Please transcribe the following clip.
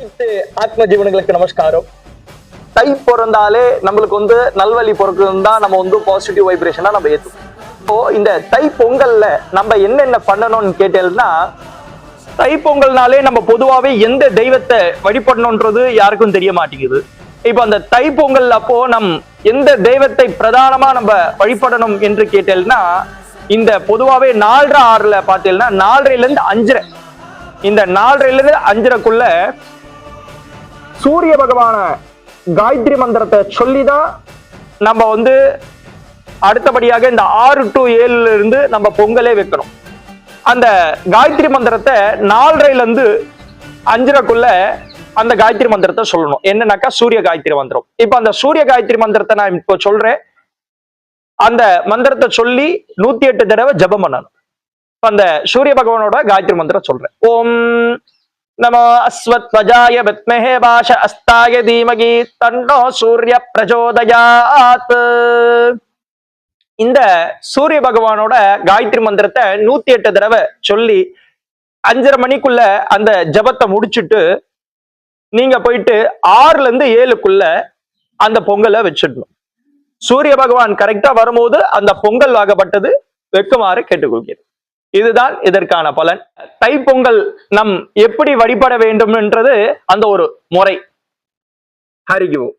அனைத்து ஆத்ம ஜீவனங்களுக்கு நமஸ்காரம். தை பிறந்தாலே நம்மளுக்கு நல்வழி பிறக்குதுன்னு தான் நம்ம பாசிட்டிவ் வைப்ரேஷனா நம்ம ஏற்றுவோம். இப்போ இந்த தை பொங்கல்ல நம்ம என்னென்ன பண்ணணும்னு கேட்டேன்னா, தை பொங்கல்னாலே நம்ம பொதுவாகவே எந்த தெய்வத்தை வழிபடணுன்றது யாருக்கும் தெரிய மாட்டேங்குது. இப்போ அந்த தை பொங்கல் அப்போ எந்த தெய்வத்தை பிரதானமா நம்ம வழிபடணும் என்று கேட்டேன்னா, இந்த பொதுவாகவே 4:30 6ல பார்த்தீங்கன்னா 4:30லேருந்து 5:30 இந்த 4:30லேருந்து 5:30க்குள்ள சூரிய பகவான காயத்ரி மந்திரத்தை சொல்லிதான் நம்ம அடுத்தபடியாக இந்த 6 to 7ல இருந்து நம்ம பொங்கலே வைக்கணும். அந்த காயத்ரி மந்திரத்தை 4:30லேருந்து 5:30க்குள்ள அந்த காயத்ரி மந்திரத்தை சொல்லணும். என்னன்னாக்கா சூரிய காயத்ரி மந்திரம். இப்ப அந்த சூரிய காயத்ரி மந்திரத்தை நான் இப்போ சொல்றேன். அந்த மந்திரத்தை சொல்லி 108 தடவை ஜபம் பண்ணணும். அந்த சூரிய பகவானோட காயத்ரி மந்திரம் சொல்றேன். ஓம் நமோ அஸ்வத்வஜாய வித்மஹே பாஷ அஸ்தாய தீமகி தன்னோ சூரிய பிரச்சோதயாத். இந்த சூரிய பகவானோட காயத்ரி மந்திரத்தை 108 தடவை சொல்லி 5:30 மணிக்குள்ள அந்த ஜபத்தை முடிச்சுட்டு நீங்க போயிட்டு 6லேருந்து 7க்குள்ள அந்த பொங்கலை வச்சிடணும். சூரிய பகவான் கரெக்டா வரும்போது அந்த பொங்கல் ஆகப்பட்டது வைக்குமாறு கேட்டுக்கொள்கிறேன். இதுதான் இதற்கான பலன். தை பொங்கல் எப்படி வழிபட வேண்டும் என்றது அந்த ஒரு முறை. ஹரிகி ஓம்.